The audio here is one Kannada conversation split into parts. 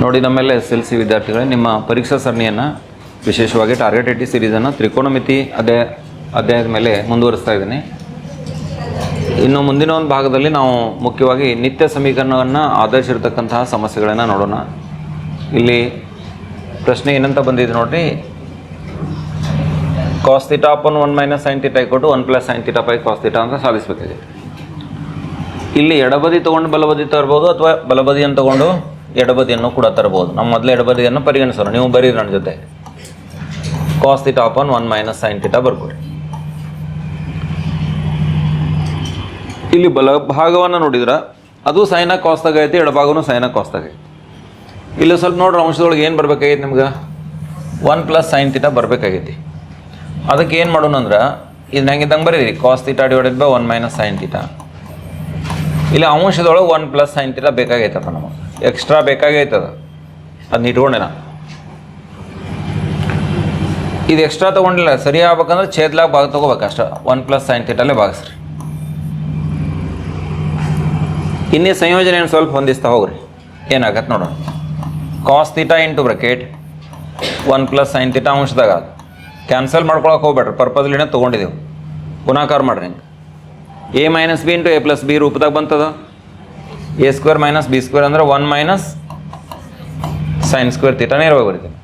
ನೋಡಿ ನಮ್ಮೆಲ್ಲ SLC ವಿದ್ಯಾರ್ಥಿಗಳೇ, ನಿಮ್ಮ ಪರೀಕ್ಷಾ ಸರಣಿಯನ್ನು ವಿಶೇಷವಾಗಿ ಟಾರ್ಗೆಟ್ ಸೀರೀಸನ್ನು ತ್ರಿಕೋನಮಿತಿ ಅಧ್ಯಾಯದ ಮೇಲೆ ಮುಂದುವರಿಸ್ತಾ ಇದ್ದೀನಿ. ಇನ್ನು ಮುಂದಿನ ಒಂದು ಭಾಗದಲ್ಲಿ ನಾವು ಮುಖ್ಯವಾಗಿ ನಿತ್ಯ ಸಮೀಕರಣವನ್ನು ಆಧರಿಸಿರ್ತಕ್ಕಂತಹ ಸಮಸ್ಯೆಗಳನ್ನು ನೋಡೋಣ. ಇಲ್ಲಿ ಪ್ರಶ್ನೆ ಏನಂತ ಬಂದಿದೆ ನೋಡ್ರಿ, cos θ upon 1 minus sin θ = 1 plus sin θ by cos θ ಅಂತ ಸಾಧಿಸಬೇಕಾಗಿದೆ. ಇಲ್ಲಿ ಎಡಬದಿ ತೊಗೊಂಡು ಬಲಬದಿ ತರ್ಬೋದು ಅಥವಾ ಬಲಬದಿಯನ್ನು ತೊಗೊಂಡು ಎಡಬದಿಯನ್ನು ಕೂಡ ತರ್ಬೋದು. ನಮ್ಮ ಮೊದಲು ಎಡಬದಿಯನ್ನು ಪರಿಗಣಿಸೋಣ. ನೀವು ಬರೀರಿ ನನ್ನ ಜೊತೆ. cos θ upon 1 minus sin θ ಬರ್ಕೊಡಿ. ಇಲ್ಲಿ ಬಲಭಾಗವನ್ನು ನೋಡಿದ್ರೆ ಅದು ಸೈನ ಕಾಸ್ತಾಗ ಐತಿ, ಎಡಭಾಗನೂ ಸೈನ ಕಾಸ್ತಾಗ ಐತಿ. ಇಲ್ಲಿ ಸ್ವಲ್ಪ ನೋಡ್ರಿ, ಅಂಶದೊಳಗೆ ಏನು ಬರಬೇಕಾಗೈತಿ ನಿಮ್ಗೆ? 1 plus sin θ ಬರಬೇಕಾಗೈತಿ. ಅದಕ್ಕೆ ಏನು ಮಾಡೋಣ ಅಂದ್ರೆ, ಇದು ಹೆಂಗಿದ್ದಂಗೆ ಬರೀರಿ, cos θ / 1 minus sin θ. ಇಲ್ಲಿ ಅಂಶದೊಳಗೆ 1 plus sin θ ಬೇಕಾಗೈತಪ್ಪ, ನಮಗೆ ಎಕ್ಸ್ಟ್ರಾ ಬೇಕಾಗೈತದ, ಅದನ್ನ ಇಟ್ಕೊಂಡೆ ನಾನು. ಇದು ಎಕ್ಸ್ಟ್ರಾ ತೊಗೊಂಡಿಲ್ಲ, ಸರಿ ಆಗ್ಬೇಕಂದ್ರೆ ಛೇದ್ಲಾಗ ಭಾಗ ತೊಗೋಬೇಕು ಅಷ್ಟೇ. 1 plus sin θ ಅಲ್ಲೇ ಭಾಗಿಸ್ರಿ. ಇನ್ನೇ ಸಂಯೋಜನೆಯನ್ನು ಸ್ವಲ್ಪ ಹೊಂದಿಸ್ತಾ ಹೋಗ್ರಿ, ಏನಾಗತ್ತೆ ನೋಡೋಣ. cos θ into bracket 1 plus sin θ ಅಂಶದಾಗ ಅದು ಕ್ಯಾನ್ಸಲ್ ಮಾಡ್ಕೊಳಕ್ಕೆ ಹೋಗ್ಬೇಡ್ರಿ, ಪರ್ಪಸ್ಲಿನೇ ತೊಗೊಂಡಿದ್ದೆವು. ಗುಣಾಕಾರ ಮಾಡ್ರಿ. a minus b into a plus b ರೂಪದಾಗ ಬಂತದ. a² minus b² ಅಂದ್ರೆ 1 minus sin² θ ನೇರವಾಗಿ ಬರೀತೀನಿ.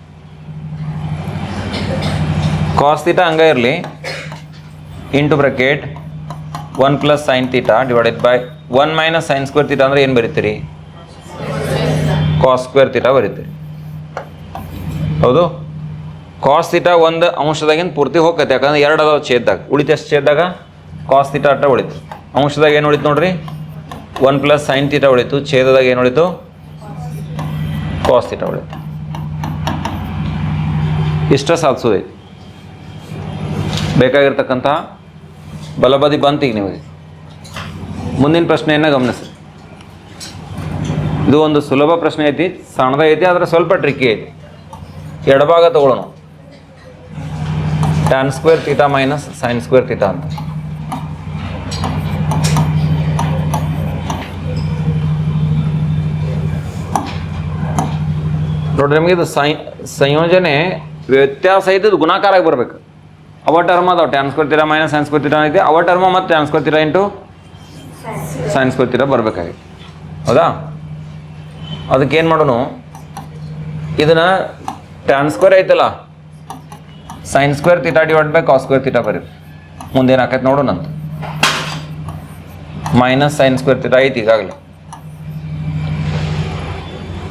cos θ ಹಂಗೆ ಇರಲಿ, into bracket 1 plus sin θ / 1 minus sin² θ ಅಂದರೆ ಏನು ಬರೀತೀರಿ? cos² θ ಬರೀತೀರಿ. ಹೌದು, cos θ ಒಂದು ಅಂಶದಾಗಿಂದ ಪೂರ್ತಿ ಹೋಗ್ತೈತೆ, ಯಾಕಂದ್ರೆ 2 ಅದಾವ ಛೇದ್ದಾಗ. ಉಳಿತು ಎಷ್ಟು ಛೇದ್ದಾಗ? cos θ ಅಟ್ಟ ಉಳಿತು. ಅಂಶದಾಗ ಏನು ಉಳಿತು ನೋಡ್ರಿ? 1 plus sin θ ಉಳಿತು. ಛೇದದಾಗ ಏನು ಉಳಿತು? cos θ ಉಳಿತು. ಇಷ್ಟ ಸಾಧಿಸೋದೈತಿ. ಬೇಕಾಗಿರ್ತಕ್ಕಂಥ ಬಲಬದಿ ಬಂತು ಈಗ ನಿಮಗೆ. ಮುಂದಿನ ಪ್ರಶ್ನೆಯನ್ನು ಗಮನಿಸಿ. ಇದು ಒಂದು ಸುಲಭ ಪ್ರಶ್ನೆ ಐತಿ, ಸಣ್ಣದೈತಿ, ಆದರೆ ಸ್ವಲ್ಪ ಟ್ರಿಕ್ಕಿ ಐತಿ. ಎಡಭಾಗ ತಗೊಳ್ಳೋಣ. tan² θ ಮೈನಸ್ sin² θ ಅಂತ. ನೋಡ್ರಿ, ನಮಗೆ ಇದು ಸಂಯೋಜನೆ ವ್ಯತ್ಯಾಸ ಐತಿ, ಇದು ಗುಣಾಕಾರ ಆಗಿ ಬರ್ಬೇಕು. ಅವ ಟರ್ಮ್ ಅದಾವ, tan² θ ಮೈನಸ್ sin² θ ಐತಿ. ಅವ ಟರ್ಮ ಮತ್ತು tan² θ ಇಂಟು sin² θ ಬರ್ಬೇಕಾಗಿತ್ತು. ಹೌದಾ? ಅದಕ್ಕೇನು ಮಾಡೋಣ, ಇದನ್ನು tan² ಐತಲ್ಲ, sin² θ / cos² θ ಬರೀ. ಮುಂದೇನು ಹಾಕೈತೆ ನೋಡೋಣ ಅಂತ. ಮೈನಸ್ sin² θ ಐತಿ ಈಗಾಗಲೇ.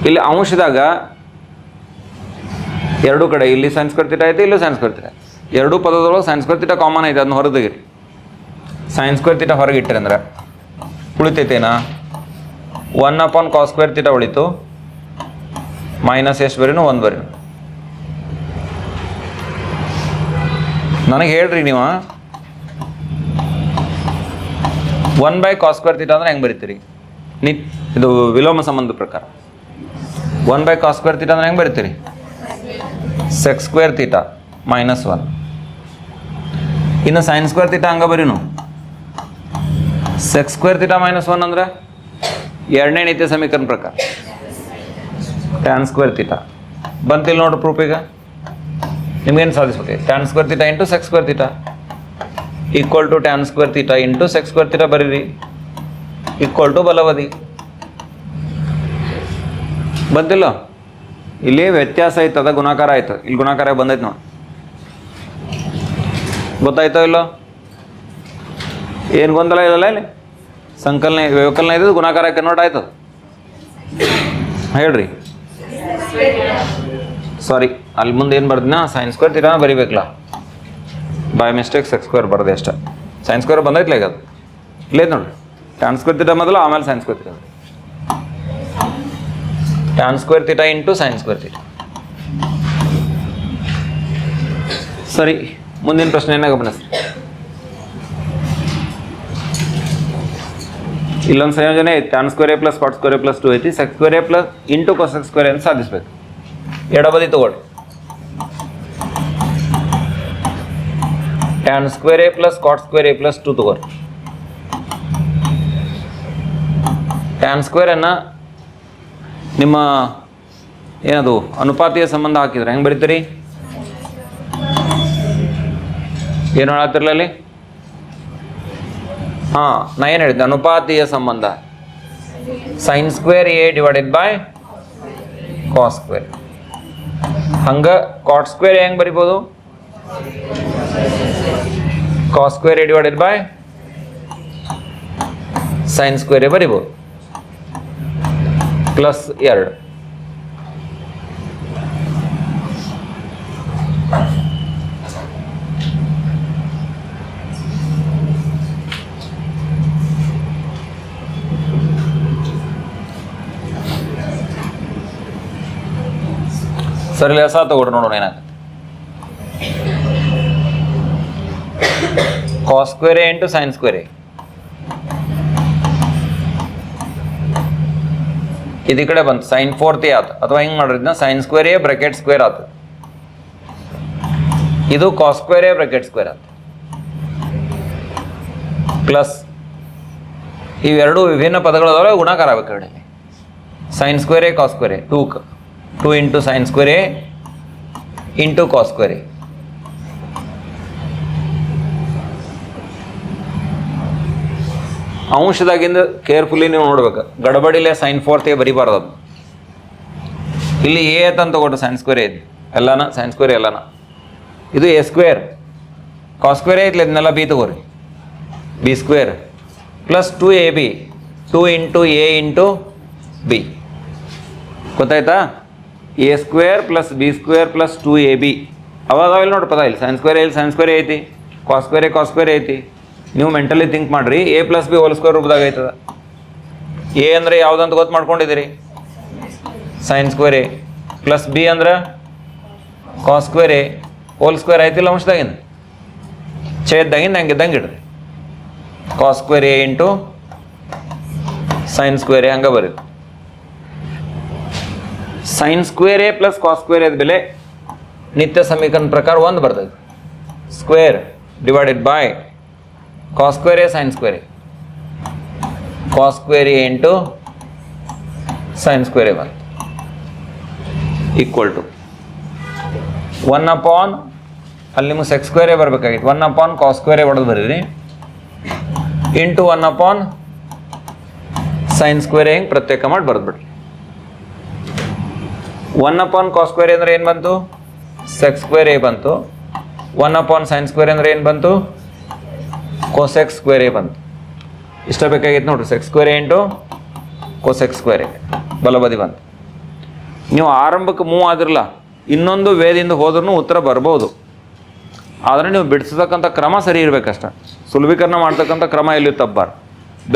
ಇಲ್ಲಿ ಅಂಶದಾಗ ಎರಡೂ ಕಡೆ, ಇಲ್ಲಿ sin² θ ಐತಿ, ಇಲ್ಲಿ sin² θ. ಎರಡೂ ಪದದೊಳಗೆ sin² θ ಕಾಮನ್ ಐತೆ, ಅದನ್ನ ಹೊರಗೆ ತೆಗೀರಿ. sin² θ ಹೊರಗೆ ಇಟ್ಟರೆ ಅಂದ್ರೆ ಉಳಿತೈತೇನಾ? 1 upon cos² θ ಉಳಿತು. ಮೈನಸ್ ಎಷ್ಟು ಬರೀನು? 1 ಬರೀನು. ನನಗೆ ಹೇಳ್ರಿ ನೀವು, 1/cos² θ ಅಂದ್ರೆ ಹೆಂಗೆ ಬರೀತೀರಿ? ಇದು ವಿಲೋಮ ಸಂಬಂಧ ಪ್ರಕಾರ 1/cos² θ ಅಂದ್ರೆ ಹೆಂಗೆ ಬರೀತೀರಿ? sec² θ minus 1. ಇನ್ನು sin² θ ಹಂಗೆ ಬರೀನು. sec² θ ಮೈನಸ್ 1 ಅಂದ್ರೆ ಎರಡನೇ ನಿತ್ಯ ಸಮೀಕರಣ ಪ್ರಕಾರ tan² θ ಬಂತಿಲ್ಲ ನೋಡ್ರಿ ಪ್ರೂಫ್. ಈಗ ನಿಮ್ಗೇನು ಸಾಧಿಸ್ಬೇಕು? tan² θ into sec² θ equal to tan² θ into sec² θ ಬರೀರಿ, ಈಕ್ವಲ್ ಟು ಬಲಬದಿ. ಬಂತಿಲ್ಲ? ಇಲ್ಲಿ ವ್ಯತ್ಯಾಸ ಐತದ, ಗುಣಾಕಾರ ಆಯ್ತು. ಇಲ್ಲಿ ಗುಣಾಕಾರ ಬಂದೈತೆ ನೋಡಿ, ಗೊತ್ತಾಯ್ತೋ ಇಲ್ಲೋ? ಏನು ಗೊಂದಲ ಇಲ್ಲಲ್ಲ? ಇಲ್ಲಿ ಸಂಕಲನ ವ್ಯವಕಲನ ಇದ್ದು ಗುಣಾಕಾರ ಕನ್ವರ್ಟ್ ಆಯ್ತದ. ಹೇಳ್ರಿ. ಸಾರಿ, ಅಲ್ಲಿ ಮುಂದೆ ಏನು ಬರ್ದಿನ? sin² θ ಬರಿಬೇಕಲ್ಲ, ಬೈ ಮಿಸ್ಟೇಕ್ sec² ಬರ್ದೆ ಅಷ್ಟೇ. sin² ಬಂದೈತ್ಲ ಈಗ, ಅದು ಇಲ್ಲೇ ನೋಡ್ರಿ. tan² θ ಮೊದಲು, ಆಮೇಲೆ sin² θ. tan² θ into sin² θ. ಸರಿ, ಮುಂದಿನ ಪ್ರಶ್ನೆಯನ್ನು ಗಮನಿಸಿ. ಇಲ್ಲೊಂದು ಸಂಯೋಜನೆ ಐತಿ, tan² a + cot² a + 2 ಐತಿ. sec² a plus into cosec² ಅಂತ ಸಾಧಿಸ್ಬೇಕು. ಎಡಬದಿ ತಗೊಳ್ಳಿ. tan² a + cot² a + 2 ತಗೋರಿ. tan² ಅನ್ನು ನಿಮ್ಮ ಏನದು ಅನುಪಾತೀಯ ಸಂಬಂಧ ಹಾಕಿದ್ರೆ ಹೆಂಗೆ ಬರೀತೀರಿ? ಏನು ಹೇಳತ್ತಿರಲ್ಲ ಅಲ್ಲಿ? ಹಾಂ, ನಾ ಏನು ಹೇಳಿದ್ದೆ? ಅನುಪಾತೀಯ ಸಂಬಂಧ sine square A divided by cos square. ಹಂಗೆ ಕಾಟ್ ಸ್ಕ್ವೇರ್ ಹೆಂಗೆ ಬರಿಬೋದು? Cos square A divided by sine square A ಬರಿಬೋದು, ಪ್ಲಸ್ 2. ಸರಿ, ಲೆಸ ತಗೊಡ್ರಿ ನೋಡೋಣ ಏನಾಗುತ್ತೆ. Cos square A into sine square A. ಇದು ಈ ಕಡೆ ಬಂತು ಸೈನ್ 4 ಆಯ್ತು, ಅಥವಾ ಹಿಂಗೆ ಮಾಡಿದ್ನ sine square A bracket square ಆಯ್ತು. ಇದು cos square A bracket square ಆಯ್ತು, ಪ್ಲಸ್ ಇವೆರಡು ವಿಭಿನ್ನ ಪದಗಳದೊಳಗೆ ಗುಣಾಕಾರ ಆಗಬೇಕು ಎರಡಲ್ಲಿ. Sign square A cos square A 2 into sine square A into cos square A. ಅಂಶದಾಗಿಂದ ಕೇರ್ಫುಲಿ ನೀವು ನೋಡ್ಬೇಕು, ಗಡಬಡಿಲೆ ಸೈನ್ 4 ಬರಿಬಾರ್ದು. ಅದು ಇಲ್ಲಿ ಎ ಅಂತ ತಗೊಟ್ಟು ಸೈನ್ ಸ್ಕ್ವೇರ್ ಇದೆ ಎಲ್ಲಾನ, ಸೈನ್ ಸ್ಕ್ವೇರ್ ಎಲ್ಲಾನ. ಇದು ಎ ಸ್ಕ್ವೇರ್, ಕಾಸ್ ಸ್ಕ್ವೇರ್ ಐತ್ಲ ಇದನ್ನೆಲ್ಲ ಬಿ ತಗೋರಿ, B square plus 2ab 2 into A into B. ಗೊತ್ತಾಯ್ತಾ? A square plus B square plus 2ab. ಅವಾಗ ಇಲ್ಲಿ ನೋಡಿ ಪದ, ಇಲ್ಲಿ ಸೈನ್ ಸ್ಕ್ವೇರ್ ಇಲ್ಲಿ ಸೈನ್ ಸ್ಕ್ವೇರ್ ಐತಿ, ಕಾಸ್ ಸ್ಕ್ವೇರ್ ಐತಿ. ನೀವು ಮೆಂಟಲಿ ಥಿಂಕ್ ಮಾಡಿರಿ, A plus B whole square ರೂಪದಾಗ ಐತದ. ಎ ಅಂದರೆ ಯಾವುದಂತ ಗೊತ್ತು ಮಾಡ್ಕೊಂಡಿದ್ದೀರಿ? Sine square A, plus B ಅಂದ್ರೆ cos square A whole square ಐತಿಲ್ಲ ಅಂಶದಾಗಿಂದ, ಛೇದದಾಗಿಂದ ಹಂಗಿದ್ದಂಗೆ ಇಡ್ರಿ. Cos square A into sine square A ಹಂಗೆ ಬರೀರಿ. Sine square A plus cos square ಎದ ಬೆಲೆ ನಿತ್ಯ ಸಮೀಕರಣ ಪ್ರಕಾರ 1 ಬರ್ತದೆ. Square divided by cos square A sine square A, cos square A into sine square A ಬಂತು, ಈಕ್ವಲ್ ಟು 1 ಅಪಾನ್, ಅಲ್ಲಿ ನಿಮಗೆ ಸೆಕ್ಸ್ ಸ್ಕ್ವೇರ್ ಎ ಬರಬೇಕಾಗಿತ್ತು, 1 ಅಪಾನ್ ಕಾಸ್ ಸ್ಕ್ವೇರ್ ಎ ಹೊಡೆದು ಬರೀರಿ, into 1 upon sine square A ಹಿಂಗೆ ಪ್ರತ್ಯೇಕ ಮಾಡಿ ಬರೆದ್ಬಿಡ್ರಿ. 1 ಅಪಾನ್ ಕಾಸ್ ಸ್ಕ್ವೇರ್ ಅಂದರೆ ಏನು ಬಂತು? ಸೆಕ್ಸ್ ಸ್ಕ್ವೇರ್ ಎ ಬಂತು. 1 ಅಪಾನ್ ಸೈನ್ ಸ್ಕ್ವೇರ್ ಅಂದರೆ ಏನು ಬಂತು? ಕೋಸೆಕ್ಸ್ ಸ್ಕ್ವೇರ್ ಎ ಬಂತು. ಇಷ್ಟ ಬೇಕಾಗಿತ್ತು ನೋಡ್ರಿ, sec square A into cosec square A ಬಲಬದಿ ಬಂತು. ನೀವು ಆರಂಭಕ್ಕೆ ಮೂವ್ ಆದಿರಲ್ಲ, ಇನ್ನೊಂದು ವೇದಿಂದ ಹೋದ್ರೂ ಉತ್ತರ ಬರ್ಬೋದು, ಆದರೆ ನೀವು ಬಿಡಿಸ್ತಕ್ಕಂಥ ಕ್ರಮ ಸರಿ ಇರಬೇಕಷ್ಟ. ಸುಲಭೀಕರಣ ಮಾಡ್ತಕ್ಕಂಥ ಕ್ರಮ ಎಲ್ಲಿ ತಪ್ಪಬಾರ್ದು.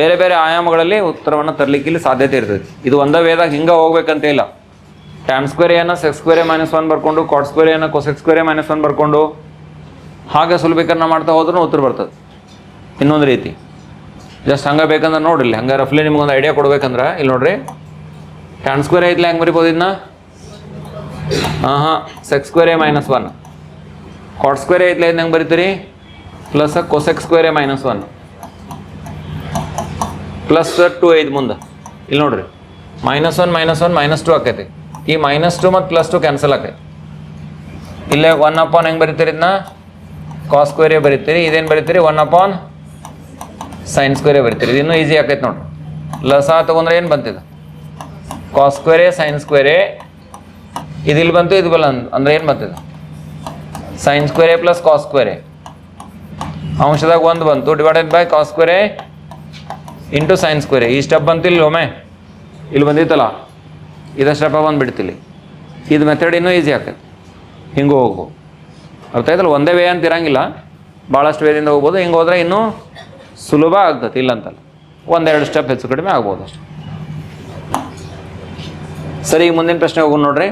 ಬೇರೆ ಬೇರೆ ಆಯಾಮಗಳಲ್ಲಿ ಉತ್ತರವನ್ನು ತರಲಿಕ್ಕೆ ಇಲ್ಲಿ ಸಾಧ್ಯತೆ ಇರ್ತೈತಿ. ಇದು ಒಂದೇ ವೇದಾಗ ಹಿಂಗೆ ಹೋಗ್ಬೇಕಂತ ಇಲ್ಲ. ಟ್ಯಾನ್ ಸ್ಕ್ವೇರ್ ಎನ ಸೆಕ್ಸ್ ಸ್ಕ್ವೇರ್ ಎ -1 ಬರ್ಕೊಂಡು, ಕಾಟ್ ಸ್ಕ್ವೇರ್ ಎನ ಕೋಸೆಕ್ಸ್ ಸ್ಕ್ವೇರ್ ಎ -1 ಬರ್ಕೊಂಡು ಹಾಗೆ ಸುಲಭೀಕರಣ ಮಾಡ್ತಾ ಹೋದ್ರೂ ಉತ್ತರ ಬರ್ತದೆ. ಇನ್ನೊಂದು ರೀತಿ ಜಸ್ಟ್ ಹಂಗೆ ಬೇಕಂದ್ರೆ ನೋಡ್ರಿ, ಹಂಗೆ ರಫ್ಲಿ ನಿಮ್ಗೊಂದು ಐಡಿಯಾ ಕೊಡ್ಬೇಕಂದ್ರೆ ಇಲ್ಲಿ ನೋಡ್ರಿ, ಟ್ಯಾನ್ ಸ್ಕ್ವೇರ್ ಐತ್ಲ ಹೆಂಗೆ ಬರಿಬೋದು ಇದನ್ನ? Sec square A -1. Cot square ಐತ್ಲ ಇದನ್ನ ಹೆಂಗೆ ಬರಿತೀರಿ? Plus cosec square A -1 plus 2 ಐದು ಮುಂದೆ. ಇಲ್ಲಿ ನೋಡ್ರಿ, -1 -2 ಆಕೈತಿ. ಈ -2 ಮತ್ತು +2 ಕ್ಯಾನ್ಸಲ್ ಆಕೈತಿ. ಇಲ್ಲೇ 1 ಅಪಾನ್ ಹೆಂಗೆ ಬರಿತೀರಿ ಇದನ್ನ? ಕಾಸ್ ಸ್ಕ್ವೇರ್ ಎ ಬರಿತೀರಿ. ಇದೇನು ಬರಿತೀರಿ? 1 ಅಪಾನ್ ಸೈನ್ ಸ್ಕ್ವೇರ್ ಎ ಬರಿತೀರಿ. ಇದು ಇನ್ನೂ ಈಸಿ ಆಕೈತಿ ನೋಡ್ರಿ. ಲಸ ತೊಗೊಂಡ್ರೆ ಏನು ಬಂತಿದೆ? Cos square A sine square A. ಇದು ಇಲ್ಲಿ ಬಂತು, ಇದು ಬಲ್ಲ ಅಂದ್ರೆ ಏನು ಬಂತಿದೆ? Sine square A plus cos square A. ಅಂಶದಾಗ 1 ಬಂತು, divided by cos square A into sine square A. ಈ ಸ್ಟೆಪ್ ಬಂತಿಲ್ಲ ಒಮ್ಮೆ, ಇಲ್ಲಿ ಬಂದಿತ್ತಲ್ಲ, ಇದು ಸ್ಟೆಪ್ ಬಂದುಬಿಡ್ತಿಲ್ಲಿ. ಇದು ಮೆಥಡ್ ಇನ್ನೂ ಈಸಿ ಆಗ್ತದೆ, ಹಿಂಗೆ ಹೋಗ್ಬೋದು. ಅರ್ಥ ಆಯ್ತಲ್ಲ? ಒಂದೇ ವೇ ಅಂತ ಇರೋಂಗಿಲ್ಲ, ಭಾಳಷ್ಟು ವೇದಿಂದ ಹೋಗ್ಬೋದು. ಹಿಂಗೆ ಹೋದರೆ ಇನ್ನೂ ಸುಲಭ ಆಗ್ತದೆ, ಇಲ್ಲಂತಲ್ಲ, 1-2 ಸ್ಟೆಪ್ ಹೆಚ್ಚು ಕಡಿಮೆ ಆಗ್ಬೋದು ಅಷ್ಟೆ. ಸರಿ, ಈಗ ಮುಂದಿನ ಪ್ರಶ್ನೆ ಹೋಗೋಣ ನೋಡ್ರಿ.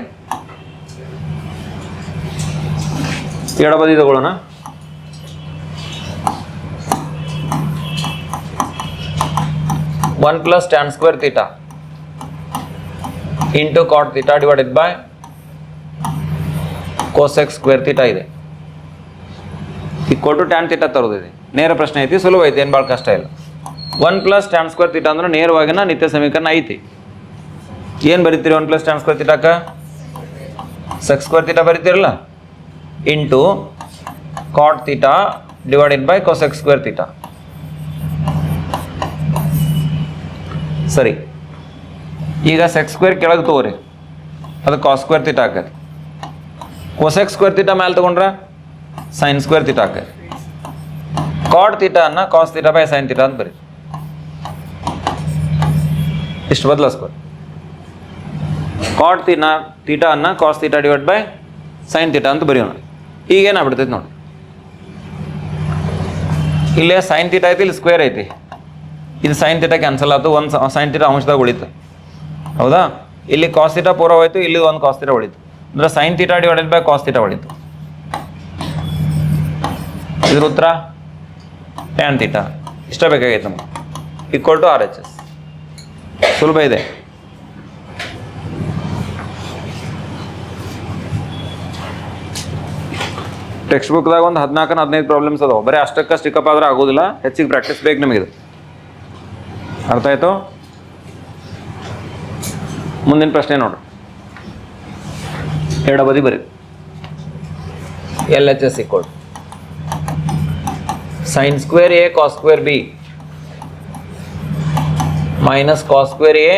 ಎಡಬದಿ ತಗೊಳ್ಳೋಣ. One plus tan square theta into cot theta divided by cosec square theta ಇದೆ. ಈಕ್ವಲ್ ಟು ಟ್ಯಾನ್ ಥೀಟಾ ತರೋದಿದೆ. ನೇರ ಪ್ರಶ್ನೆ ಐತಿ, ಸುಲಭ ಐತಿ, ಏನು ಭಾಳ ಕಷ್ಟ ಇಲ್ಲ. 1 ಪ್ಲಸ್ ಟ್ಯಾನ್ ಸ್ಕ್ವೇರ್ ಥೀಟಾ ಅಂದ್ರೆ ನೇರವಾಗಿನ ನಿತ್ಯ ಸಮೀಕರಣ ಐತಿ. ಏನು ಬರೀತೀರಿ 1 ಪ್ಲಸ್ ಟ್ಯಾನ್ ಸ್ಕ್ವೇರ್ ಥೀಟಾಕ? ಸೆಕ್ ಸ್ಕ್ವೇರ್ ತೀಟಾ ಬರೀತಿರಲ್ಲ into cot theta divided by cosec square theta. ಸರಿ, ಈಗ ಸೆಕ್ ಸ್ಕ್ವೇರ್ ಕೆಳಗೆ ತೊಗೋರಿ, ಅದು ಕಾಸ್ ಸ್ಕ್ವೇರ್ ತೀಟಾ ಹಾಕರಿ. ಕೊಸೆಕ್ ಸ್ಕ್ವೇರ್ ತೀಟಾ ಮೇಲೆ ತೊಗೊಂಡ್ರೆ ಸೈನ್ ಸ್ಕ್ವೇರ್ ತೀಟಾ ಹಾಕರಿ. ಕಾಟ್ ತೀಟಾ ಅನ್ನ cos theta by sine theta ಅಂತ ಬರೀ, ಇಷ್ಟು ಬದಲಾಸ್ಕೊರಿ. ಕಾಟ್ ತೀಟಾ ಅನ್ನ cos theta divide by sine theta ಅಂತ ಬರೆಯೋಣ. ಈಗೇನಾಗ್ಬಿಡ್ತೈತೆ ನೋಡಿ, ಇಲ್ಲೇ ಸೈನ್ ತೀಟಾ ಐತಿ, ಇಲ್ಲಿ ಸ್ಕ್ವೇರ್ ಐತಿ, ಇದು ಸೈನ್ ತೀಟಾ ಕ್ಯಾನ್ಸಲ್ ಆಯ್ತು, ಒಂದು ಸೈನ್ ತೀಟಾ ಅಂಶದಾಗ ಉಳಿತು. ಹೌದಾ, ಇಲ್ಲಿ ಕಾಸ್ ತೀಟಾ ಪೂರ ಹೋಯ್ತು, ಇಲ್ಲಿ ಒಂದು ಕಾಸ್ ತೀಟಾ ಉಳಿತು. ಅಂದ್ರೆ sine theta divided by cos theta ಉಳಿತು. ಇದ್ರ ಉತ್ತರ ಟ್ಯಾನ್ ತೀಟಾ. ಇಷ್ಟ ಬೇಕಾಗೈತೆ ನಮ್ಗೆ, ಈಕ್ವಲ್ ಟು RHS. ಸುಲಭ ಇದೆ. ಟೆಕ್ಸ್ಟ್ ಬುಕ್ದಾಗ ಒಂದು 14-15 ಪ್ರಾಬ್ಲಮ್ಸ್ ಅದಾವೆ. ಬರೀ ಅಷ್ಟಕ್ಕೆ ಸ್ಟಿಕಪ್ ಆದ್ರೆ ಆಗೋದಿಲ್ಲ, ಹೆಚ್ಚಿಗೆ ಪ್ರಾಕ್ಟೀಸ್ ಬೇಕು ನಿಮಗೆ. ಅರ್ಥ ಆಯ್ತು? ಮುಂದಿನ ಪ್ರಶ್ನೆ ನೋಡ್ರಿ, ಎಡಬದಿ ಬರೀ. LHS equal sin square A cos square B minus cos square A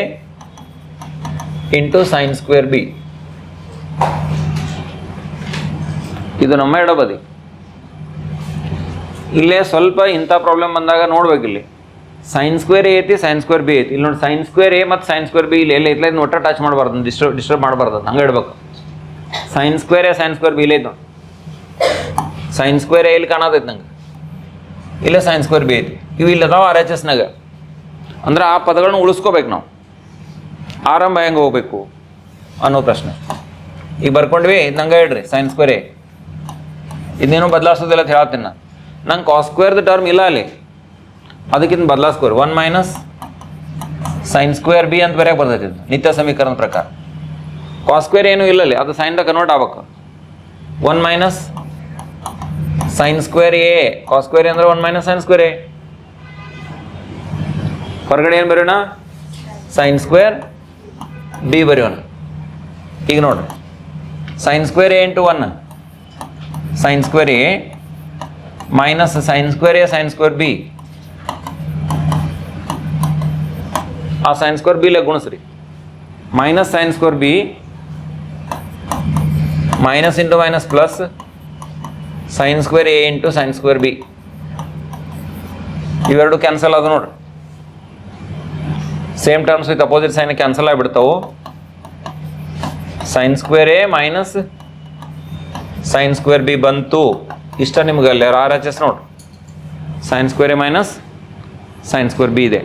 into sin square B. ಇದು ನಮ್ಮ ಎಡಬದಿ. ಇಲ್ಲೇ ಸ್ವಲ್ಪ ಇಂಥ ಪ್ರಾಬ್ಲಮ್ ಬಂದಾಗ ನೋಡ್ಬೇಕು, ಇಲ್ಲಿ ಸೈನ್ ಸ್ಕ್ವೇರ್ ಎ ಐತಿ, ಸೈನ್ ಸ್ಕ್ವೇರ್ ಬಿ ಐತಿ. ಇಲ್ಲಿ ನೋಡಿ ಸೈನ್ ಸ್ಕ್ವೇರ್ ಎ ಮತ್ತು ಸೈನ್ ಸ್ಕ್ವೇರ್ ಬಿ ಇಲ್ಲಿ ಎಲ್ಲ ಐತಿ, ಒಟ್ಟ ಟಚ್ ಮಾಡಬಾರ್ದು, ಡಿಸ್ಟರ್ಬ್ ಮಾಡಬಾರ್ದು, ಹಂಗೆ ಇಡ್ಬೇಕು. Sign square A sine square B ಇಲ್ಲ ಐತಿ, ಸೈನ್ ಸ್ಕ್ವೇರ್ ಎ ಇಲ್ಲಿ ಕಾಣತೈತಿ ನಂಗೆ, ಇಲ್ಲೇ ಸೈನ್ ಸ್ಕ್ವೇರ್ ಬಿ ಐತಿ. ಇವು ಇಲ್ಲ ಅದಾವ RHSನಾಗ. ಅಂದ್ರೆ ಆ ಪದಗಳನ್ನ ಉಳಿಸ್ಕೋಬೇಕು ನಾವು. ಆರಂಭ ಹೆಂಗೆ ಹೋಗ್ಬೇಕು ಅನ್ನೋ ಪ್ರಶ್ನೆ. ಈಗ ಬರ್ಕೊಂಡ್ವಿ, ನಂಗೆ ಹೇಳ್ರಿ ಸೈನ್ ಸ್ಕ್ವೇರ್ ಎ, ಇದನ್ನೇನು ಬದಲಾಯಿಸೋದಿಲ್ಲ ಅಂತ ಹೇಳ್ತೀನಿ ನಾನು. ನಂಗೆ ಕಾಸ್ ಸ್ಕ್ವೇರ್ದು ಟರ್ಮ್ ಇಲ್ಲ ಅಲ್ಲಿ, ಅದಕ್ಕಿಂತ ಬದಲಾಯಿಸ್ಕೋರಿ. 1 ಮೈನಸ್ ಸೈನ್ ಸ್ಕ್ವೇರ್ ಬಿ ಅಂತ ಬರೆಯಕ್ಕೆ ಬರ್ತೈತಿ ನಿತ್ಯ ಸಮೀಕರಣದ ಪ್ರಕಾರ. ಕಾಸ್ ಸ್ಕ್ವೇರ್ ಏನೂ ಇಲ್ಲ ಅಲ್ಲಿ, ಅದು ಸೈನ್ದಾಗ ಕನ್ವರ್ಟ್ ಆಗ್ಬೇಕು. 1 minus sine square A, cos square ಅಂದ್ರೆ 1 ಮೈನಸ್ ಸೈನ್ ಸ್ಕ್ವೇರ್ ಎ. ಹೊರಗಡೆ ಏನು ಬರೆಯೋಣ? ಸೈನ್ ಸ್ಕ್ವೇರ್ ಬಿ ಬರೆಯೋಣ. ಈಗ ನೋಡ್ರಿ, sine square A into 1 sine square A minus sine square A sine square B. ಆ ಸೈನ್ ಸ್ಕ್ವೇರ್ ಬಿ ಲೆ ಗುಣಿಸ್ರಿ. Minus sine square B minus into minus plus sine square A into sine square B. ಇವೆರಡು ಕ್ಯಾನ್ಸಲ್ ಆದ ನೋಡ್ರಿ, same terms with opposite sign cancel ಆಗಿಬಿಡ್ತಾವು. Sine square A minus sine square B ಬಂತು. ಇಷ್ಟ ನಿಮ್ಗೆ ಅಲ್ಲಿ RHS ನೋಡ್ರಿ, sine square A minus sine square B ಇದೆ.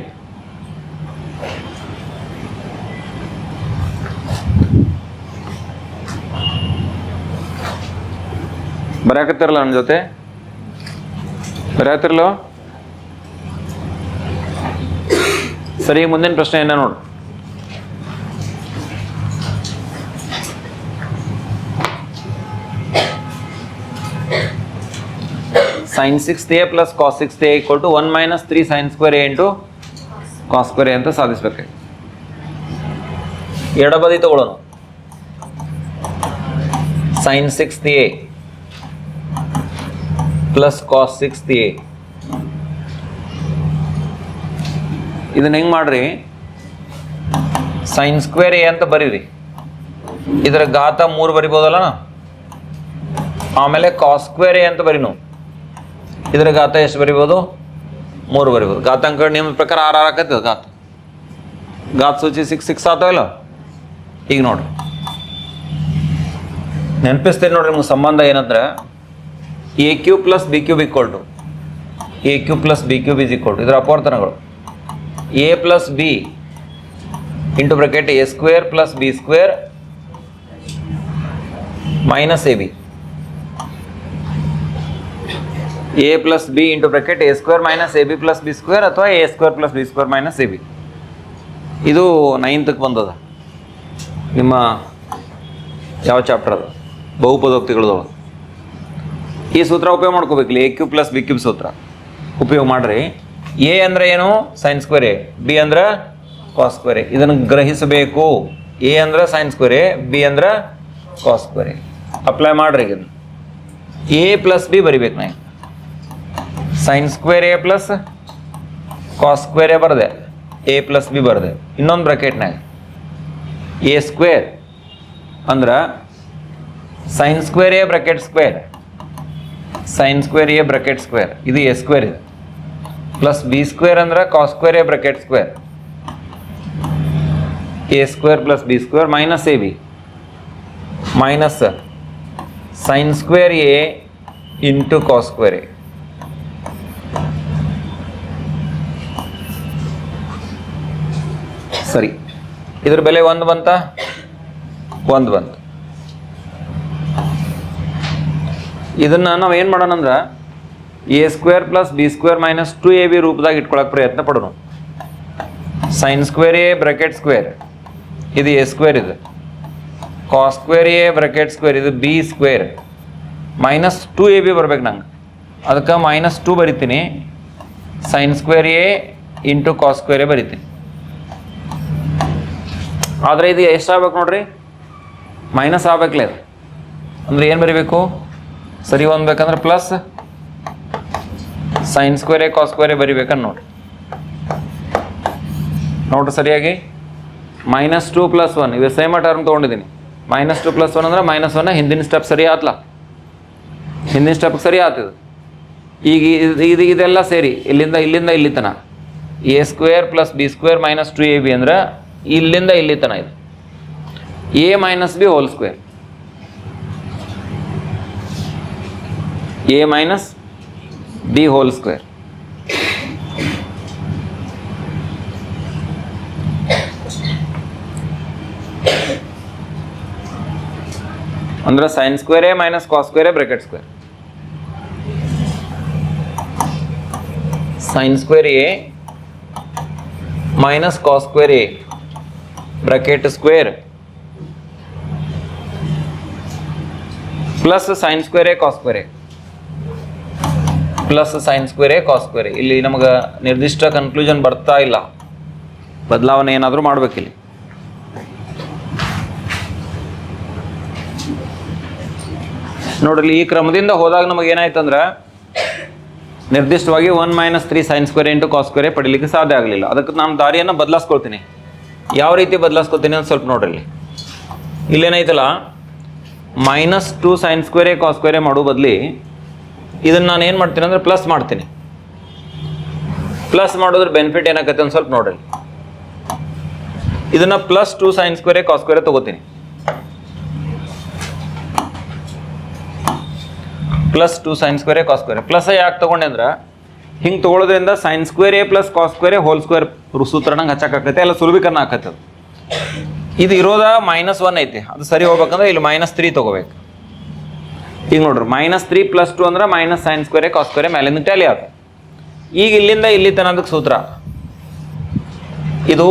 ಬರೆಯಕತ್ತಿರಲ್ಲ ನನ್ನ ಜೊತೆ? ಬರೆಯತ್ತಿರಲ್ಲ? ಸರಿ, ಮುಂದಿನ ಪ್ರಶ್ನೆ ಏನ ನೋಡು. sin 6a plus cos 6a equal to 1 minus 3 sin square a into cos square a ಅಂತ ಸಾಧಿಸಬೇಕಾಗಿ. ಎಡಬದಿ ತಗೊಳ್ಳೋಣ. sin 6a plus cos 6a. ಇದನ್ನ ಹೆಂಗೆ ಮಾಡ್ರಿ, ಸೈನ್ ಸ್ಕ್ವೇರ್ ಎ ಅಂತ ಬರೀರಿ, ಇದರ ಘಾತ 3 ಬರಿಬೋದಲ್ಲ. ಆಮೇಲೆ ಕಾಸ್ ಸ್ಕ್ವೇರ್ ಎ ಅಂತ ಬರೀ ನಾವು, ಇದರ ಘಾತ ಎಷ್ಟು ಬರಿಬೋದು? 3 ಬರಿಬೋದು. ಘಾತಾಂಕ ನಿಮ್ಮ ಪ್ರಕಾರ 6 ಆಕೈತೆ ಘಾತ ಸೂಚಿ 6 ಆತಾವಲ್ಲ. ಈಗ ನೋಡ್ರಿ, ನೆನಪಿಸ್ತೇನೆ ನೋಡ್ರಿ, ನಿಮ್ಗೆ ಸಂಬಂಧ ಏನಂದ್ರೆ A cube plus B cube equal to A cube plus B cube is equal to ಇದರ ಅಪವರ್ತನಗಳು A plus B into bracket A square plus B square minus A B. A plus B into bracket A square minus A B plus B square ಅಥವಾ A square plus B square minus A B. ಇದು 9th ಬಂದದ ನಿಮ್ಮ ಯಾವ ಚಾಪ್ಟರ್ ಅದು? ಬಹುಪದೋಕ್ತಿಗಳದವ. ಈ ಸೂತ್ರ ಉಪಯೋಗ ಮಾಡ್ಕೋಬೇಕಿಲ್ಲ, A cube plus B cube ಸೂತ್ರ ಉಪಯೋಗ ಮಾಡ್ರಿ. ಎ ಅಂದರೆ ಏನು? ಸೈನ್ ಸ್ಕ್ವೇರ್ ಎ, ಬಿ ಅಂದ್ರೆ ಕಾಸ್ ಸ್ಕ್ವೇರ್ ಎ. ಇದನ್ನು ಗ್ರಹಿಸಬೇಕು. ಎ ಅಂದ್ರೆ ಸೈನ್ ಸ್ಕ್ವೇರ್ ಎ, ಬಿ ಅಂದ್ರೆ ಕಾಸ್ ಸ್ಕ್ವೇರ್ ಎ. ಅಪ್ಲೈ ಮಾಡ್ರಿ ಈಗ ಎ ಪ್ಲಸ್ ಬಿ ಬರಿಬೇಕು ನಾ. Sine square A plus cos square A ಬರದೆ, ಎ ಪ್ಲಸ್ ಬಿ ಬರದೆ. ಇನ್ನೊಂದು ಬ್ರಾಕೆಟ್ನಾಗ ಎ ಸ್ಕ್ವೇರ್ ಅಂದ್ರೆ sine square A bracket square, sine square A bracket square, ಇದು ಎ ಸ್ಕ್ವೇರ್ ಇದೆ. ಪ್ಲಸ್ ಬಿ ಸ್ಕ್ವೇರ್ ಅಂದ್ರೆ cos square A bracket square, A square plus B square minus A B minus sine square A into cos square A. ಸರಿ, ಇದ್ರ ಬೆಲೆ 1 ಬಂತ, 1 ಬಂತು. ಇದನ್ನು ನಾವು ಏನು ಮಾಡೋಣ ಅಂದ್ರೆ A square plus B square minus 2ab ರೂಪದಾಗ ಇಟ್ಕೊಳಕ್ಕೆ ಪ್ರಯತ್ನ ಪಡೋಣ. Sine square A bracket square ಇದು ಎ ಸ್ಕ್ವೇರ್, ಇದು cos square A bracket square ಇದು ಬಿ ಸ್ಕ್ವೇರ್ ಮೈನಸ್ 2ab ಬರ್ಬೇಕು ನಂಗೆ. ಅದಕ್ಕೆ -2 ಬರಿತೀನಿ, sine square A into cos square A ಬರಿತೀನಿ. ಆದರೆ ಇದು ಎಷ್ಟು ಆಗ್ಬೇಕು ನೋಡ್ರಿ, ಮೈನಸ್ ಆಗ್ಬೇಕಲ್ಲ ಇದು. ಅಂದರೆ ಏನು ಬರಿಬೇಕು, ಸರಿ ಹೊಂದ್ಬೇಕಂದ್ರೆ plus sine square A cos square A ಬರಿಬೇಕಂತ ನೋಡ್ರಿ ಸರಿಯಾಗಿ. -2 + 1 ಇವು ಸೇಮ್ ಟರ್ಮ್ ತೊಗೊಂಡಿದ್ದೀನಿ. -2 + 1 ಅಂದ್ರೆ -1 ಹಿಂದಿನ ಸ್ಟೆಪ್ ಸರಿ ಆತ್ಲ, ಹಿಂದಿನ ಸ್ಟೆಪ್ಗೆ ಸರಿ ಆತಿದು. ಈಗ ಇದೆಲ್ಲ ಸೇರಿ ಇಲ್ಲಿಂದ ಇಲ್ಲಿ ತನ A square plus B square minus 2ab ಅಂದ್ರೆ ಇಲ್ಲಿಂದ ಇಲ್ಲಿ ತನ ಇದು A minus B whole square, A minus B whole square. ಅಂದ್ರೆ sine square A minus cos square A bracket square, sine square A minus cos square A bracket square plus sine square A cos square A plus sine square A cos square A. ಇಲ್ಲಿ ನಮಗೆ ನಿರ್ದಿಷ್ಟ ಕನ್ಕ್ಲೂಷನ್ ಬರ್ತಾ ಇಲ್ಲ, ಬದಲಾವಣೆ ಏನಾದರೂ ಮಾಡ್ಬೇಕಿಲ್ಲಿ. ನೋಡ್ರಿ ಈ ಕ್ರಮದಿಂದ ಹೋದಾಗ ನಮಗೆ ಏನಾಯ್ತಂದ್ರೆ ನಿರ್ದಿಷ್ಟವಾಗಿ 1 - 3 sine square into cos square ಪಡಿಲಿಕ್ಕೆ ಸಾಧ್ಯ ಆಗಲಿಲ್ಲ. ಅದಕ್ಕೆ ನಾನು ದಾರಿಯನ್ನು ಬದಲಾಯಿಸ್ಕೊಳ್ತೀನಿ. ಯಾವ ರೀತಿ ಬದಲಾಯಿಸ್ಕೊತೀನಿ ಅಂತ ಸ್ವಲ್ಪ ನೋಡ್ರಿ. ಇಲ್ಲೇನೈತಲ್ಲ -2 ಸೈನ್ ಸ್ಕ್ವೇರ್ ಕಾಸ್ ಸ್ಕ್ವೇರ್ ಮಾಡೋ ಬದಲಿ ಇದನ್ನು ನಾನು ಏನು ಮಾಡ್ತೀನಿ ಅಂದರೆ ಪ್ಲಸ್ ಮಾಡ್ತೀನಿ. ಪ್ಲಸ್ ಮಾಡೋದ್ರ ಬೆನಿಫಿಟ್ ಏನಾಗತ್ತೆ ಅಂತ ಸ್ವಲ್ಪ ನೋಡ್ರಿ. ಇದನ್ನು +2 ಸೈನ್ ಸ್ಕ್ವೇರ್ ಕಾಸ್ ಸ್ಕ್ವೇರ್ ತಗೋತೀನಿ. +2 sine square cos square plus ಯಾಕೆ ತೊಗೊಂಡೆ ಅಂದ್ರೆ ಹಿಂಗೆ ತೊಗೊಳೋದ್ರಿಂದ sine square A plus cos square whole square ಸೂತ್ರ ನಂಗೆ ಹಚ್ಚಕ್ಕಾಗತ್ತೆ, ಎಲ್ಲ ಸುಲಭೀಕರಣ ಆಕತ್ತೆ. ಇದು ಇರೋದ -1 ಐತಿ, ಅದು ಸರಿ ಹೋಗ್ಬೇಕಂದ್ರೆ ಇಲ್ಲಿ -3 ತೊಗೋಬೇಕು. ಈಗ ನೋಡ್ರಿ -3 + 2 ಅಂದ್ರೆ minus sine square cos square ಮೇಲಿಂದ ಟ್ಯಾಲಿ ಆಗ. ಈಗ ಇಲ್ಲಿಂದ ಇಲ್ಲಿ ತನಕ ಸೂತ್ರ ಇದು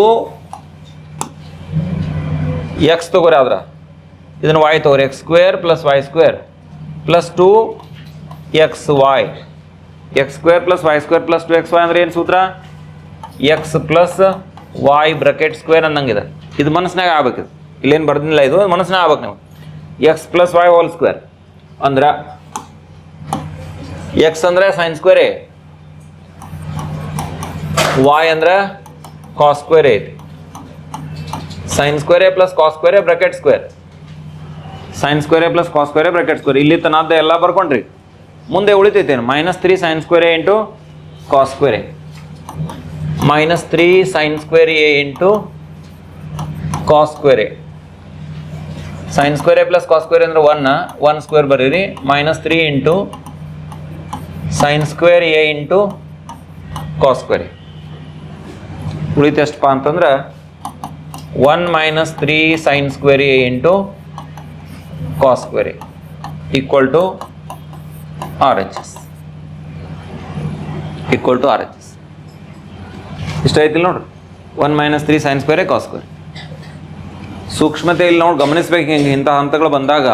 ಎಕ್ಸ್ ತಗೋರಿ, ಆದ್ರೆ ಇದನ್ನು y ತಗೋರಿ, x² + y² + 2xy, x² + y² + 2xy ಅಂದ್ರೆ ಏನು ಸೂತ್ರ, x + y ಬ್ರಾಕೆಟ್ ಸ್ಕ್ವೇರ್ ಅನ್ನಂಗಿದೆ. ಇದು ಮನಸ್ಸಿನಾಗ ಆಗ್ಬೇಕು, ಇಲ್ಲೇನು ಬರ್ದಿಲ್ಲ, ಇದು ಮನಸ್ಸಿನಾಗ ಆಗ್ಬೇಕು. ನೀವು x + y ಹೋಲ್ ಸ್ಕ್ವೇರ್ ಅಂದ್ರೆ x ಅಂದ್ರೆ ಸೈನ್ ಸ್ಕ್ವೇರ್ ಎ, y ಅಂದ್ರೆ cos square A. Sine square A plus cos square A bracket square, sine square A plus cos square A bracket square. ಇಲ್ಲಿ ತನಕ ಎಲ್ಲ ಬರ್ಕೊಂಡ್ರಿ. ಮುಂದೆ ಉಳಿತೈತೇನು -3 sine square A into cos square A, -3 sine square A into cos square A. Sine square A plus cos square ಅಂದ್ರೆ 1 ಸ್ಕ್ವೇರ್ ಬರೀರಿ, -3 into sine square A into cos square A. ಉಳಿತು ಎಷ್ಟಪ್ಪ ಅಂತಂದ್ರೆ 1 - 3 sine square A into cos square A equal to RHS. ಇಷ್ಟ ಐತಿಲ್ಲ ನೋಡ್ರಿ, 1 - 3 sine square A cos square. ಸೂಕ್ಷ್ಮತೆ ಇಲ್ಲಿ ನಾವು ಗಮನಿಸ್ಬೇಕು. ಹಿಂಗೆ ಇಂಥ ಹಂತಗಳು ಬಂದಾಗ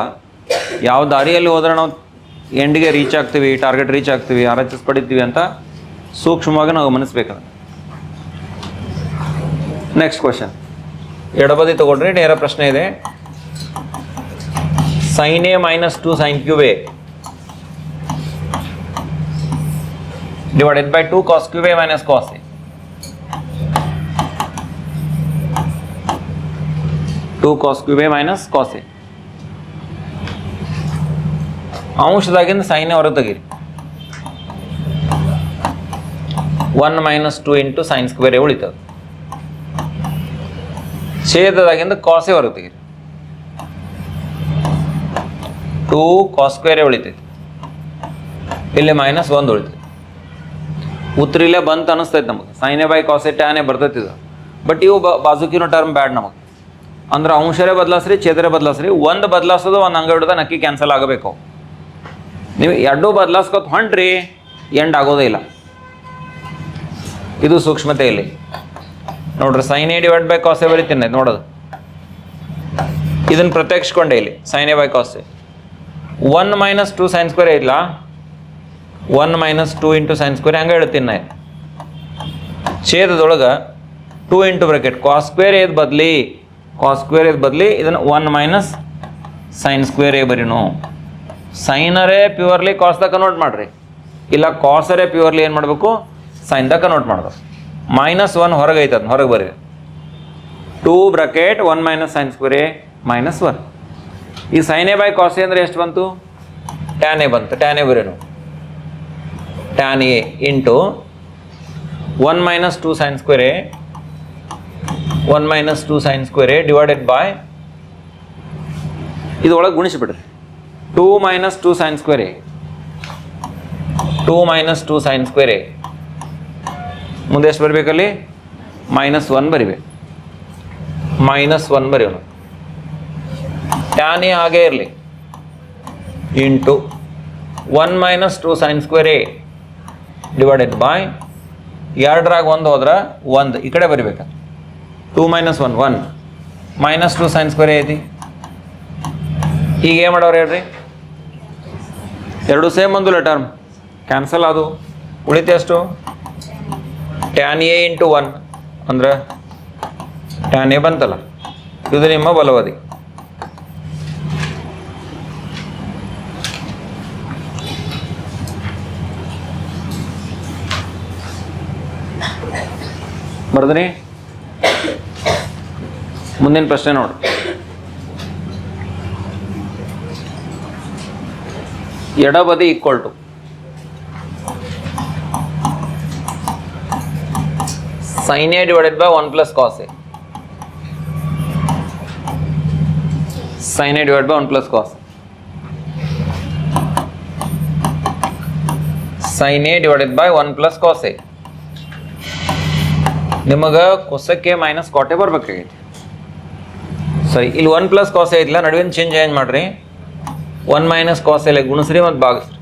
ಯಾವ ದಾರಿಯಲ್ಲಿ ಹೋದ್ರೆ ನಾವು ಎಂಡಿಗೆ ರೀಚ್ ಆಗ್ತೀವಿ, ಟಾರ್ಗೆಟ್ ರೀಚ್ ಆಗ್ತೀವಿ, RHS ಪಡಿತೀವಿ ಅಂತ ಸೂಕ್ಷ್ಮವಾಗಿ ನಾವು ಗಮನಿಸ್ಬೇಕು. ನೆಕ್ಸ್ಟ್ ಕ್ವಶನ್, ಎಡಬದಿ ತಗೊಳ್ರಿ, ನೇರ ಪ್ರಶ್ನೆ ಇದೆ. sin a minus 2 sin cube a divided by 2 cos cube a minus cos a. 2 cos cube a minus cos a. ಅಂಶದಾಗಿಂದ ಸೈನ್ ಹೊರಗೆ ತೆಗೀರಿ. 1 minus 2 into sine square A ಉಳಿತದೆ. ಛೇದದಾಗಿಂದ ಕಾಸ್ ಎ ಹೊರಗೆ ತೆಗೀರಿ. 2 cos ಸ್ಕ್ವೇರ್ ಎ ಉಳಿತೈತಿ. ಇಲ್ಲಿ ಮೈನಸ್ 1 ಉಳಿತೈತಿ. ಉತ್ತರ ಇಲ್ಲೇ ಬಂತು ಅನಿಸ್ತೈತೆ ನಮಗೆ. Sine A by cos A tan A ಬರ್ತೈತಿ ಇದು. ಬಟ್ ಇವು ಬಾಜುಕಿನೋ ಟರ್ಮ್ ಬ್ಯಾಡ್ ನಮಗೆ. ಅಂದ್ರೆ ಅಂಶರೇ ಬದಲಾಸ್ರಿ, ಛೇದರೇ ಬದಲಾಸ್ರಿ. ಒಂದು ಬದಲಾಸೋದು ಒಂದು ಅಂಗ ಹಿಡ್ದ ನಕ್ಕಿ ಕ್ಯಾನ್ಸಲ್ ಆಗಬೇಕು. ನೀವು ಎರಡೂ ಬದಲಾಸ್ಕೊತ ಹೊಂಟ್ರಿ ಎಂಡ್ ಆಗೋದೇ ಇಲ್ಲ. ಇದು ಸೂಕ್ಷ್ಮತೆ ಇಲ್ಲಿ ನೋಡ್ರಿ. Sine A divide by cos A ಬರೀತೀನಿ ನೋಡೋದು. ಇದನ್ನು ಪ್ರತ್ಯಕ್ಷಕೊಂಡೆ ಇಲ್ಲಿ sine A by cos A. 1 minus 2 sine square ಇಲ್ಲ. 1 minus 2 ಇಂಟು ಸೈನ್ ಸ್ಕ್ವೇರ್ ಹಂಗೆ ಹೇಳ್ತೀನಿ ನಾ. ಛೇದದೊಳಗೆ 2 ಇಂಟು ಬ್ರಾಕೆಟ್ ಕಾಸ್ ಸ್ಕ್ವೇರ್ ಏದು ಬದಲಿ, ಕಾಸ್ ಸ್ಕ್ವೇರ್ ಏದು ಬದಲಿ ಇದನ್ನು 1 ಮೈನಸ್ ಸೈನ್ ಸ್ಕ್ವೇರ್ ಎ ಬರೀನು. ಸೈನರೇ ಪ್ಯೂರ್ಲಿ ಕಾಸ್ದಾಗ ಕನ್ವರ್ಟ್ ಮಾಡಿರಿ, ಇಲ್ಲ ಕಾಸರೇ ಪ್ಯೂರ್ಲಿ ಏನು ಮಾಡಬೇಕು ಸೈನ್ದಾಗ ಕನ್ವರ್ಟ್ ಮಾಡ್ಬೇಕು. -1 ಹೊರಗೆ ಐತದ, ಹೊರಗೆ ಬರ್ರಿ. 2 bracket 1 minus sine square A minus 1. ಈ sine A by cos A ಅಂದರೆ ಎಷ್ಟು ಬಂತು? ಟ್ಯಾನ್ ಎ ಬಂತು. ಟ್ಯಾನ್ ಎ ಬರೇನು tan A into 1 minus 2 sine square A 1 minus 2 sine square A divided by ಇದೊಳಗೆ ಗುಣಿಸಿಬಿಡ್ರಿ. 2 minus 2 sine square A 2 minus 2 sine square A ಮುಂದೆ ಎಷ್ಟು ಬರಬೇಕಲ್ಲಿ? -1 ಬರಿಬೇಕು. -1 ಬರೆಯೋಣ. ಟ್ಯಾನ್ ಎ ಹಾಗೇ ಇರಲಿ into 1 minus 2 sine square A divided by 2ರಾಗ 1 ಹೋದ್ರೆ 1 ಈ ಕಡೆ ಬರಿಬೇಕು. 2 minus 1 1 -2 ಸೈನ್ ಸ್ಕ್ವೇರ್ ಎ ಐತಿ. ಈಗ ಏನು ಮಾಡೋರು ಹೇಳ್ರಿ? ಎರಡು ಸೇಮ್ ಬಂದಿಲ್ಲ, ಟರ್ಮ್ ಕ್ಯಾನ್ಸಲ್ ಅದು. ಉಳಿತೆ ಎಷ್ಟು? ಟ್ಯಾನ್ ಎ ಇಂಟು 1 ಅಂದ್ರೆ ಟ್ಯಾನ್ ಎ ಬಂತಲ್ಲ, ಇದು ನಿಮ್ಮ ಬಲವಾದಿ. ಬರ್ದ್ರಿ? ಮುಂದಿನ ಪ್ರಶ್ನೆ ನೋಡಿ. ಎಡಬದಿ equal to sine A divided by 1 plus cos A. Sine A divide by 1 plus cos. Sine A divided by 1 plus cos A. ನಿಮಗೆ ಕೊಸಕ್ಕೆ ಮೈನಸ್ ಕಾಟೆ ಬರ್ಬೇಕಾಗೈತಿ. ಸರಿ, ಇಲ್ಲಿ 1 ಪ್ಲಸ್ ಕಾಸ್ ಎ ಐತಿಲ್ಲ, ನಡುವಿನ ಚೇಂಜ್ ಮಾಡ್ರಿ. 1 ಮೈನಸ್ ಕಾಸ್ ಎಲೆ ಗುಣಿಸ್ರಿ ಮತ್ತು ಭಾಗಿಸ್ರಿ.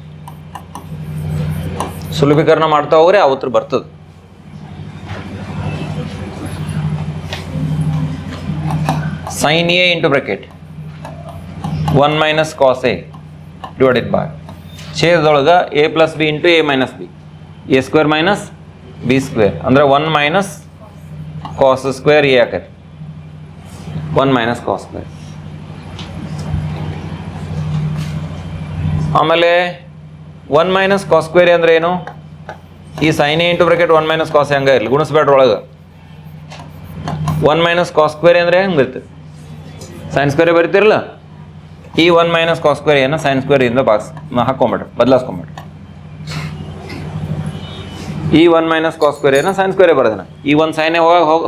ಸುಲಭೀಕರಣ ಮಾಡ್ತಾ ಹೋಗ್ರಿ, ಆ ಉತ್ತರ ಬರ್ತದೆ. Sine A into bracket 1 minus cos A divided by ಛೇದದೊಳಗೆ a plus B into a minus B, A square minus B square ಅಂದರೆ 1 ಮೈನಸ್ ಕಾಸ್ ಸ್ಕ್ವೇರ್ ಎ ಆಕೈತಿ. 1 ಮೈನಸ್ ಕಾಸ್ ಸ್ಕ್ವೇರ್. ಆಮೇಲೆ 1 ಮೈನಸ್ ಕಾಸ್ ಸ್ಕ್ವೇರ್ ಅಂದರೆ ಏನು? ಈ sine A into bracket 1 minus cos ಹಂಗೆ ಇರಲಿ, ಗುಣಿಸ್ಬೇಡ್ರ ಒಳಗೆ. 1 ಮೈನಸ್ ಕಾಸ್ ಸ್ಕ್ವೇರ್ ಅಂದರೆ ಹೆಂಗೆ ಬರ್ತದೆ? ಸೈನ್ ಸ್ಕ್ವೇರೇ ಬರೀತಿರಲ್ಲ. ಈ 1 ಮೈನಸ್ ಕಾಸ್ ಸ್ಕ್ವೇರ್ ಏನು ಸೈನ್ ಸ್ಕ್ವೇರ್ ಇಂದ ಹಾಕೊಂಬಿಡ್ರಿ, ಬದಲಾಸ್ಕೊಂಬಿಡ್ರಿ. ಈ 1 ಮೈನಸ್ ಕಾಸ್ ಸ್ಕ್ವೇರ್ ಏನೋ ಸೈನ್ ಸ್ಕ್ವೇರೇ ಬರೋದನ್ನ. ಈ ಒಂದು ಸೈನ್ ಎ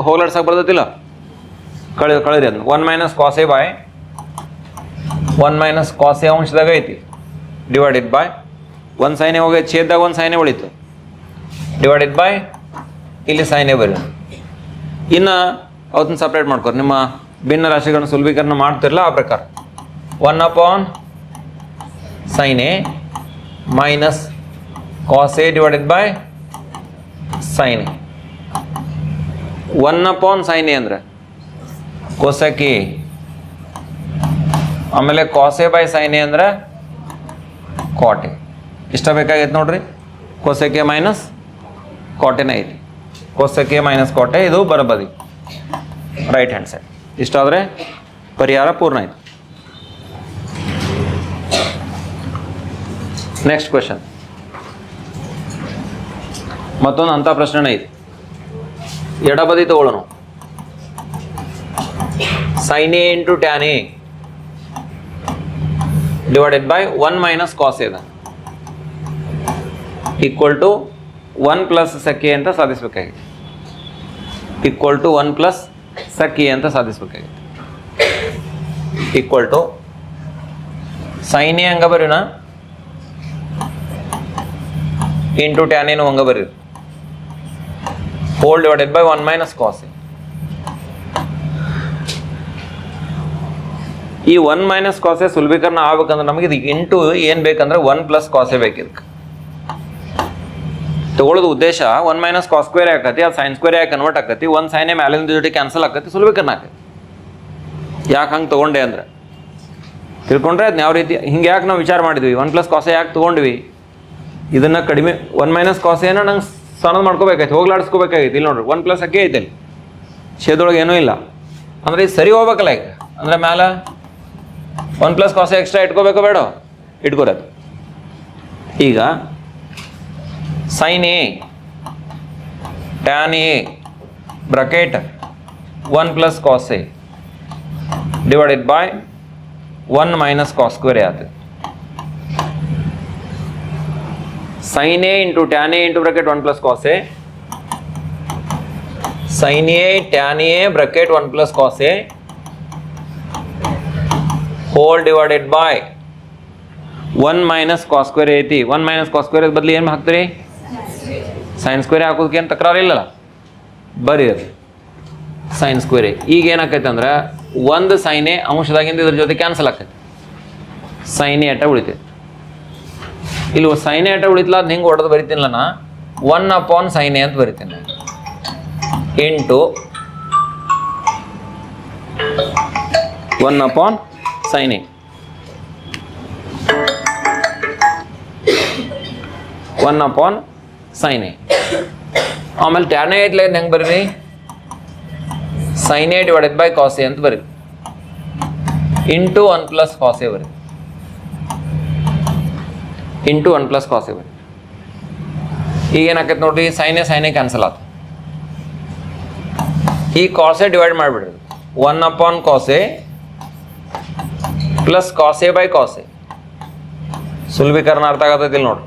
ಹೋಗ್ಲಾಡ್ಸಕ್ಕೆ ಬರ್ತೈತಿಲ್ಲ, ಕಳಿರಿ ಅದನ್ನ. 1 minus cos A by 1 minus cos A ಅಂಶದಾಗ ಐತಿ ಡಿವೈಡೆಡ್ ಬೈ 1 ಸೈನ್ ಎ ಹೋಗಿ ಛೇದದಾಗ 1 ಸೈನ್ ಎ ಉಳಿತು ಡಿವೈಡೆಡ್ ಬೈ ಇಲ್ಲಿ ಸೈನ್ ಎ ಬರೀ. ಇನ್ನು ಅವತ್ತನ್ನ ಸಪ್ರೇಟ್ ಮಾಡ್ಕೊರಿ. ನಿಮ್ಮ ಭಿನ್ನ ರಾಶಿಗಳನ್ನು ಸುಲಭೀಕರಣ ಮಾಡ್ತಿರಲ್ಲ ಆ ಪ್ರಕಾರ 1 upon sine A minus cos A divided by sine A. 1 upon sine A ಅಂದರೆ ಕೋಸೆಕ್ ಎ, ಆಮೇಲೆ cos A by sine A ಅಂದರೆ ಕಾಟ್ ಎ. ಇಷ್ಟ ಬೇಕಾಗೈತೆ ನೋಡ್ರಿ. ಕೋಸೆಕ್ ಎ ಮೈನಸ್ ಕಾಟೆನೇ ಐತಿ. ಕೋಸೆಕ್ ಎ ಮೈನಸ್ ಕಾಟೆ ಇದು ಬರಬದಿ ರೈಟ್ ಹ್ಯಾಂಡ್ ಸೈಡ್. ಇಷ್ಟಾದರೆ ಪರಿಹಾರ ಪೂರ್ಣ ಆಯಿತು. ನೆಕ್ಸ್ಟ್ ಕ್ವೆಶನ್ ಮತ್ತೊಂದು ಅಂಥ ಪ್ರಶ್ನೆ ಐತಿ. ಎಡಬದಿ ತಗೊಳ್ಳೋಣ. sin a into tan a divided by 1 minus cos a equal to 1 plus sec a ಅಂತ ಸಾಧಿಸಬೇಕಾಗಿದೆ. equal to 1 plus sec a ಅಂತ ಸಾಧಿಸಬೇಕಾಗಿದೆ. equal to sin a ಹಂಗ ಬರೀನ into tan a ಹಂಗ ಬರೀ whole divided by 1 minus cos a. ಈ 1 ಮೈನಸ್ cos a ಸುಲಭೀಕರಣ ಆಗ್ಬೇಕಂದ್ರೆ ನಮಗೆ ಇದು ಇಂಟು ಏನು ಬೇಕಂದ್ರೆ 1 ಪ್ಲಸ್ cos a ಬೇಕಿದಕ್ಕೆ ತಗೊಳ್ಳೋದು ಉದ್ದೇಶ. 1 ಮೈನಸ್ cos ಸ್ಕ್ವೇರ್ ಆಕತಿ, ಅದು ಸೈನ್ ಸ್ಕ್ವೇರ್ ಯಾಕೆ ಕನ್ವರ್ಟ್ ಆಕತಿ, 1 ಸೈನ್ ಎ ಮ್ಯಾಲಿನ ಜೊತೆ ಕ್ಯಾನ್ಸಲ್ ಆಕತಿ, ಸುಲಭೀಕರಣ ಆಕತಿ. ಯಾಕೆ ಹಂಗೆ ತೊಗೊಂಡೆ ಅಂದ್ರೆ ತಿಳ್ಕೊಂಡ್ರೆ ಅದನ್ನ ಯಾವ ರೀತಿ ಹಿಂಗೆ ಯಾಕೆ ನಾವು ವಿಚಾರ ಮಾಡಿದ್ವಿ, 1 ಪ್ಲಸ್ cos a ಯಾಕೆ ತೊಗೊಂಡ್ವಿ, ಇದನ್ನು ಕಡಿಮೆ 1 ಮೈನಸ್ cos a ನಂಗೆ ಸಣ್ಣದು ಮಾಡ್ಕೋಬೇಕಾಯ್ತು, ಹೋಗ್ಲಾಡಿಸ್ಕೋಬೇಕಾಗಿತ್ತು. ಇಲ್ಲಿ ನೋಡ್ರಿ 1 ಪ್ಲಸ್ ಅಕ್ಕೇ ಐತೆ, ಇಲ್ಲಿ ಶೇದೊಳಗೆ ಏನೂ ಇಲ್ಲ ಅಂದರೆ ಇದು ಸರಿ ಹೋಗ್ಬೇಕಲ್ಲ. ಈಗ ಅಂದರೆ ಮ್ಯಾಲೆ 1 ಪ್ಲಸ್ cos a ಎಕ್ಸ್ಟ್ರಾ ಇಟ್ಕೋಬೇಕು ಬೇಡ, ಇಟ್ಕೊರೋದು. ಈಗ sin a tan a bracket 1 plus cos a divided by 1 minus cos square ಆಯ್ತು. sin a into tan a into bracket 1 plus cos a, sin a tan a bracket 1 plus cos a whole divided by 1 minus cos square ಐತಿ. 1 ಮೈನಸ್ cos ಸ್ಕ್ವೇರ್ ಬದಲು ಏನು ಹಾಕ್ತೀರಿ, ಸೈನ್ ಸ್ಕ್ವೇರ್ ಹಾಕೋದಕ್ಕೆ ಏನು ತಕರಾರು ಇಲ್ಲಲ್ಲ, ಬರೀ ಅದು ಸೈನ್ ಸ್ಕ್ವೇರ್. ಈಗ ಏನಾಕೈತೆ ಅಂದ್ರೆ ಒಂದು ಸೈನ್ ಎ ಅಂಶದಾಗಿಂದ ಇದ್ರ ಜೊತೆ ಕ್ಯಾನ್ಸಲ್ ಆಕೈತೆ, ಸೈನ್ ಎ ಅಟ ಉಳಿತೈತೆ. ಇಲ್ಲಿ ಸೈನ್ ಎ ಅಟ ಉಳಿತಲ್ಲ, ಅದು ಹಿಂಗೆ ಹೊಡೆದು ಬರಿತೀನಿಲ್ಲ ನಾ 1 ಅಪಾನ್ ಸೈನ್ ಎ ಅಂತ ಬರಿತೀನಿ into 1 upon sine A. One upon sine A. ಆಮೇಲೆ ಟ್ಯಾನ್ ಎ ಐತ್ಲೆ ಹೆಂಗೆ ಬರ್ರಿ, sine A divided by cos A ಅಂತ ಬರ್ರಿ ಇಂಟು 1 ಪ್ಲಸ್ ಕಾಸ್ ಎ ಬರ್ರಿ ಇಂಟು 1 ಪ್ಲಸ್ ಕಾಸ್ ಎ ಬರ್ರಿ. ಈಗ ಏನಾಕೈತೆ ನೋಡ್ರಿ, ಸೈನ್ ಎ ಕ್ಯಾನ್ಸಲ್ ಆಯ್ತು. ಈ ಕಾಸ್ ಎ ಡಿವೈಡ್ ಮಾಡಿಬಿಡ್ರಿ 1 upon cos A plus cos A by cos A. ಸುಲಭೀಕರಣ ಅರ್ಥ ಆಗತ್ತೈತಿಲ್ಲ ನೋಡ್ರಿ.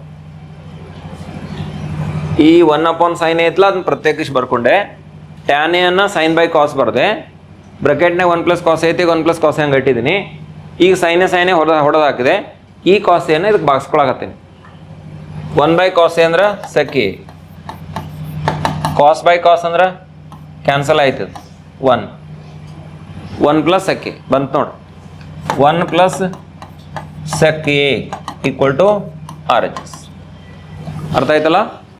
ಈ 1 ಅಪಾನ್ ಸೈನ್ ಎ ಐತಲ್ಲ, ಅದನ್ನ ಪ್ರತ್ಯೇಕಿಸಿ ಬರ್ಕೊಂಡೆ. ಟ್ಯಾನ್ ಎ ಅನ್ನು ಸೈನ್ ಬೈ ಕಾಸ್ ಬರ್ದೆ, ಬ್ರಾಕೆಟ್ನಾಗ 1 ಪ್ಲಸ್ ಕಾಸ್ ಐತಿ, 1 ಪ್ಲಸ್ ಕಾಸ್ ಹಂಗೆ ಇಟ್ಟಿದ್ದೀನಿ. ಈಗ ಸೈನ್ ಎ ಹೊಡೆದು ಹಾಕಿದೆ. ಈ ಕಾಸ್ ಎನ ಇದಕ್ಕೆ ಬಾಗಿಸ್ಕೊಳಕತ್ತೀನಿ. 1 ಬೈ ಕಾಸ್ ಎ ಅಂದ್ರೆ sec A, cos by cos ಅಂದ್ರೆ ಕ್ಯಾನ್ಸಲ್ ಆಯ್ತದ 1 ಪ್ಲಸ್ ಸೆಕ್ ಎ ಬಂತು ನೋಡಿ. 1 plus sec A equal to R H S. ಅರ್ಥ ಆಯ್ತಲ್ಲ.